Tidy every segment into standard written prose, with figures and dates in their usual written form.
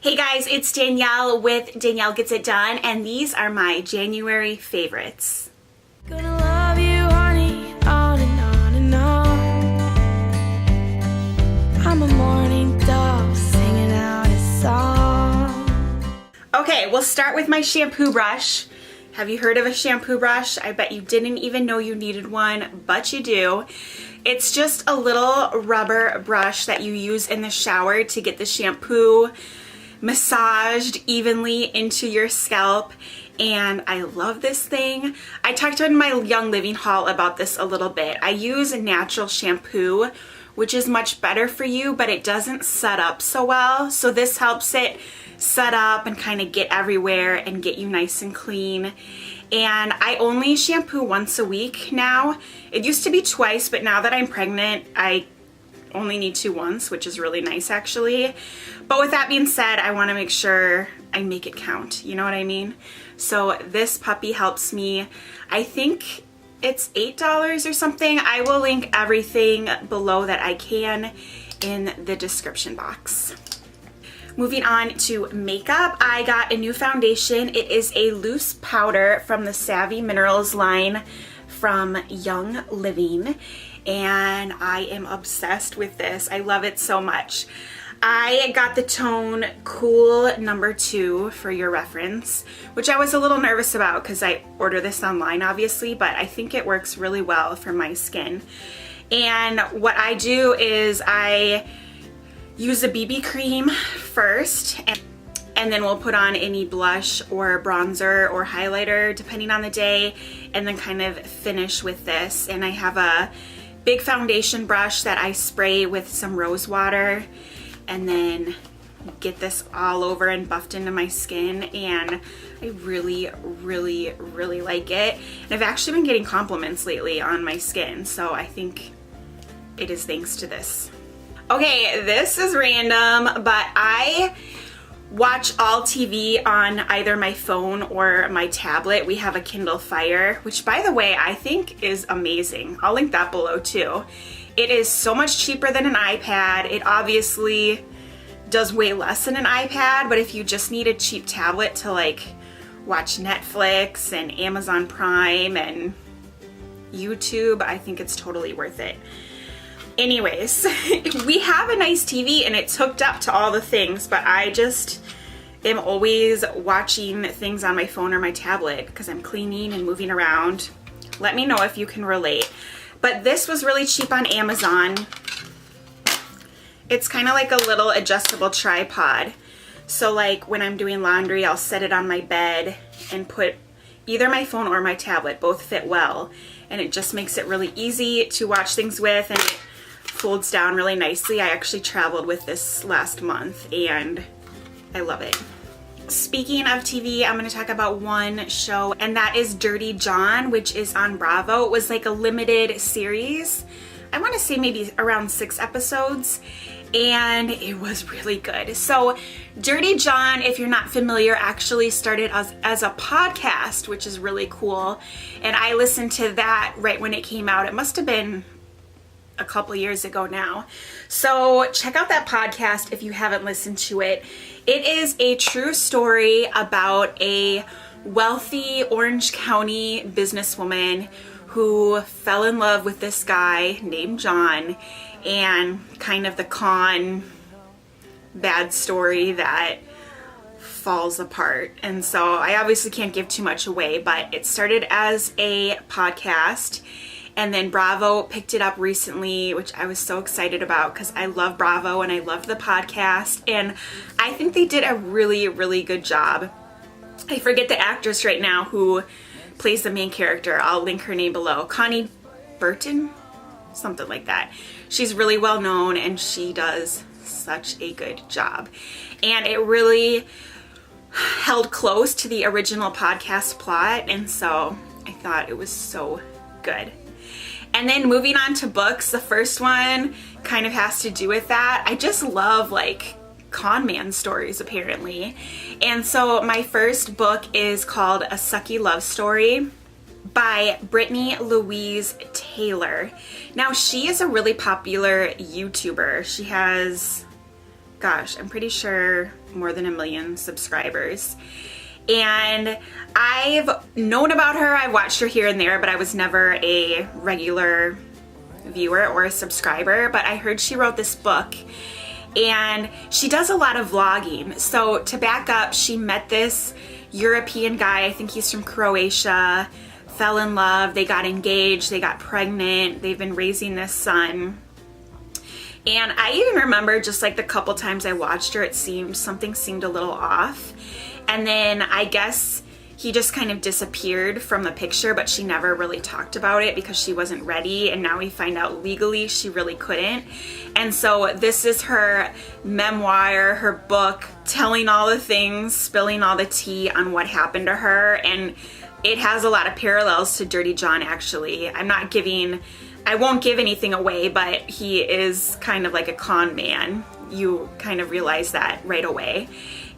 Hey guys, it's Danielle with Danielle Gets It Done, and these are my January favorites. Gonna love you, honey, on and on and on. I'm a morning dove singing out a song. Okay, we'll start with my shampoo brush. Have you heard of a shampoo brush? I bet you didn't even know you needed one, but you do. It's just a little rubber brush that you use in the shower to get the shampoo massaged evenly into your scalp, and I love this thing. I talked in my Young Living haul about this a little bit. I use a natural shampoo, which is much better for you, but it doesn't set up so well. So this helps it set up and kind of get everywhere and get you nice and clean. And I only shampoo once a week now. It used to be twice, but now that I'm pregnant, I only need to once, which is really nice actually. But with that being said, I want to make sure I make it count, you know what I mean? So this puppy helps me. I think it's $8 or something. I will link everything below that I can in the description box. Moving on to makeup, I got a new foundation. It is a loose powder from the Savvy Minerals line from Young Living, and I am obsessed with this. I love it so much. I got the tone Cool number 2 for your reference, which I was a little nervous about because I order this online obviously, but I think it works really well for my skin. And what I do is I use a BB cream first, and then we'll put on any blush or bronzer or highlighter depending on the day, and then kind of finish with this. And I have a big foundation brush that I spray with some rose water and then get this all over and buffed into my skin, and I really like it. And I've actually been getting compliments lately on my skin, so I think it is thanks to this. Okay, this is random, but I watch all TV on either my phone or my tablet. We have a Kindle Fire, which by the way, I think is amazing. I'll link that below too. It is so much cheaper than an iPad. It obviously does way less than an iPad, but if you just need a cheap tablet to like watch Netflix and Amazon Prime and YouTube, I think it's totally worth it. Anyways, we have a nice TV and it's hooked up to all the things, but I just am always watching things on my phone or my tablet because I'm cleaning and moving around. Let me know if you can relate. But this was really cheap on Amazon. It's kind of like a little adjustable tripod. So like when I'm doing laundry, I'll set it on my bed and put either my phone or my tablet. Both fit well. And it just makes it really easy to watch things with, and it folds down really nicely. I actually traveled with this last month and I love it. Speaking of TV, I'm going to talk about one show, and that is Dirty John, which is on Bravo. It was like a limited series. I want to say maybe around 6 episodes, and it was really good. So Dirty John, if you're not familiar, actually started as a podcast, which is really cool. And I listened to that right when it came out. It must have been a couple years ago now. So check out that podcast if you haven't listened to it. It is a true story about a wealthy Orange County businesswoman who fell in love with this guy named John, and kind of the bad story that falls apart. And so I obviously can't give too much away, but it started as a podcast, and then Bravo picked it up recently, which I was so excited about because I love Bravo and I love the podcast, and I think they did a really good job. I forget the actress right now who plays the main character. I'll link her name below. Connie Burton? Something like that. She's really well known and she does such a good job. And it really held close to the original podcast plot, and so I thought it was so good. And then moving on to books, the first one kind of has to do with that. I just love like con man stories apparently. And so my first book is called A Sucky Love Story by Brittany Louise Taylor. Now she is a really popular YouTuber. She has, gosh, I'm pretty sure more than 1 million subscribers. And I've known about her, I've watched her here and there, but I was never a regular viewer or a subscriber. But I heard she wrote this book, and she does a lot of vlogging. So to back up, she met this European guy, I think he's from Croatia, fell in love, they got engaged, they got pregnant, they've been raising this son. And I even remember just like the couple times I watched her, something seemed a little off. And then I guess he just kind of disappeared from the picture, but she never really talked about it because she wasn't ready. And now we find out legally she really couldn't. And so this is her memoir, her book, telling all the things, spilling all the tea on what happened to her. And it has a lot of parallels to Dirty John, actually. I won't give anything away, but he is kind of like a con man. You kind of realize that right away.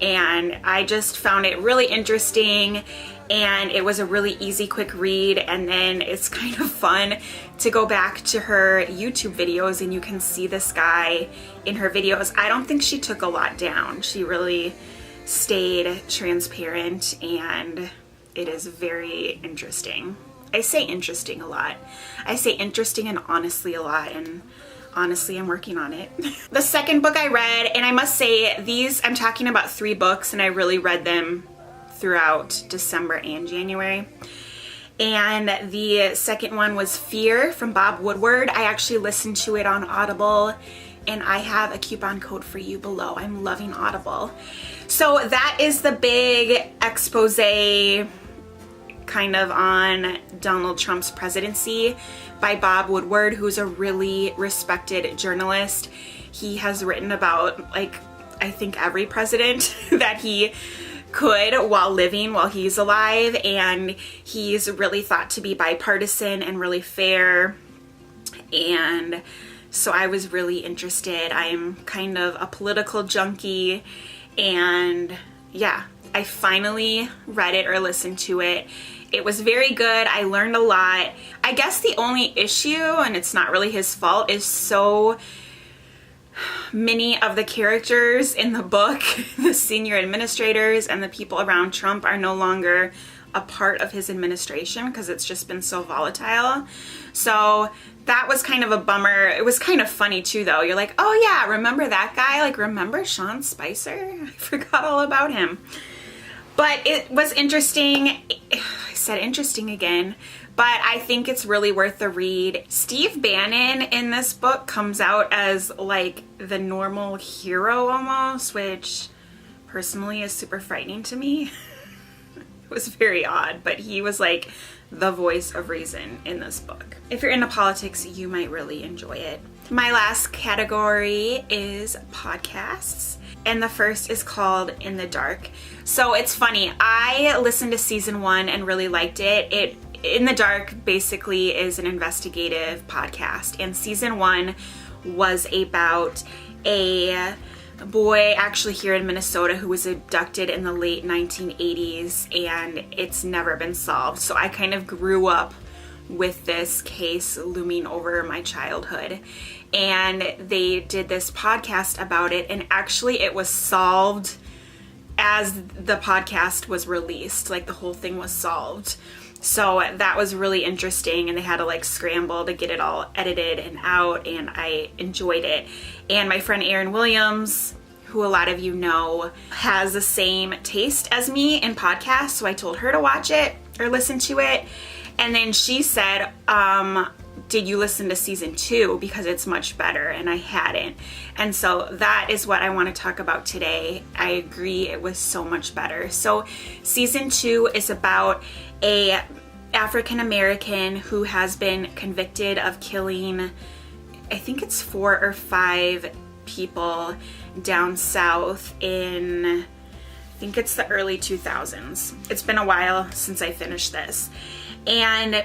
And I just found it really interesting, and it was a really easy, quick read. And then it's kind of fun to go back to her YouTube videos, and you can see this guy in her videos. I don't think she took a lot down. She really stayed transparent, and it is very interesting. I say interesting a lot. I say interesting and honestly a lot, and honestly, I'm working on it. The second book I read, and I must say I'm talking about 3 books, and I really read them throughout December and January. And the second one was Fear from Bob Woodward. I actually listened to it on Audible, and I have a coupon code for you below. I'm loving Audible. So that is the big expose kind of on Donald Trump's presidency by Bob Woodward, who's a really respected journalist. He has written about, like, I think every president that he could while he's alive, and he's really thought to be bipartisan and really fair. And so I was really interested. I'm kind of a political junkie, and yeah, I finally read it or listened to it. It was very good. I learned a lot. I guess the only issue, and it's not really his fault, is so many of the characters in the book, the senior administrators and the people around Trump, are no longer a part of his administration because it's just been so volatile. So that was kind of a bummer. It was kind of funny too, though. You're like, oh yeah, remember that guy? Like, remember Sean Spicer? I forgot all about him. But it was interesting. I said interesting again, but I think it's really worth the read. Steve Bannon in this book comes out as like the normal hero almost, which personally is super frightening to me. It was very odd, but he was like the voice of reason in this book. If you're into politics, you might really enjoy it. My last category is podcasts, and the first is called In the Dark. So it's funny, I listened to season 1 and really liked it. In the Dark basically is an investigative podcast, and season 1 was about a boy actually here in Minnesota who was abducted in the late 1980s, and it's never been solved. So I kind of grew up with this case looming over my childhood, and they did this podcast about it, and actually it was solved as the podcast was released. Like, the whole thing was solved. So that was really interesting, and they had to like scramble to get it all edited and out, and I enjoyed it. And my friend Erin Williams, who a lot of you know, has the same taste as me in podcasts, so I told her to watch it or listen to it. And then she said, did you listen to season 2? Because it's much better, and I hadn't. And so that is what I want to talk about today. I agree, it was so much better. So season 2 is about a African American who has been convicted of killing, I think it's 4 or 5 people down south in, I think it's the early 2000s. It's been a while since I finished this. And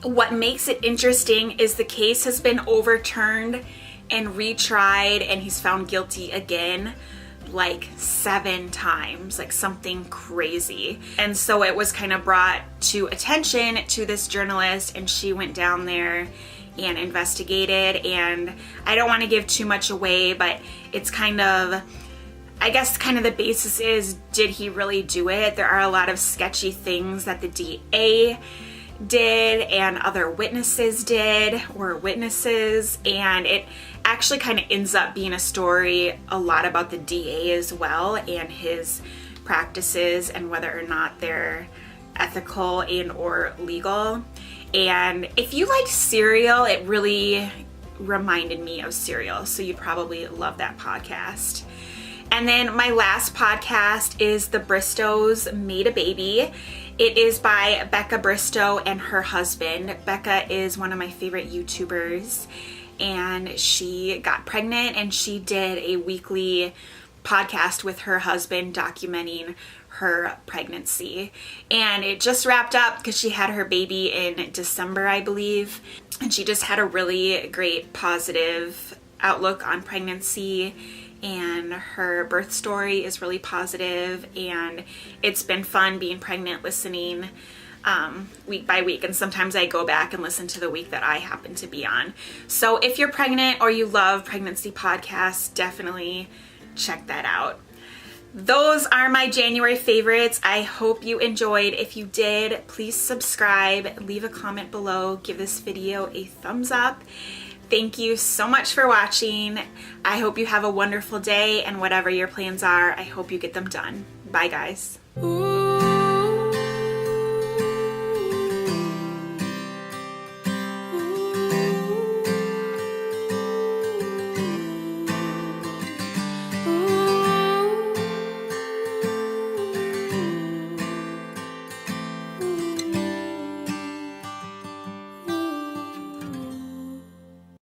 what makes it interesting is the case has been overturned and retried, and he's found guilty again like 7 times, like something crazy. And so it was kind of brought to attention to this journalist, and she went down there and investigated. And I don't want to give too much away, but it's kind of, I guess kind of the basis is, did he really do it? There are a lot of sketchy things that the DA did and other witnesses did, and it actually kind of ends up being a story a lot about the DA as well and his practices and whether or not they're ethical and or legal. And if you like Serial, it really reminded me of Serial, so you'd probably love that podcast. And then my last podcast is The Bristows Made a Baby. It is by Becca Bristow and her husband. Becca is one of my favorite YouTubers, and she got pregnant and she did a weekly podcast with her husband documenting her pregnancy. And it just wrapped up because she had her baby in December, I believe. And she just had a really great positive outlook on pregnancy, and her birth story is really positive, and it's been fun being pregnant, listening week by week, and sometimes I go back and listen to the week that I happen to be on. So if you're pregnant or you love pregnancy podcasts, definitely check that out. Those are my January favorites. I hope you enjoyed. If you did, please subscribe, leave a comment below, give this video a thumbs up. Thank you so much for watching. I hope you have a wonderful day, and whatever your plans are, I hope you get them done. Bye, guys. Ooh.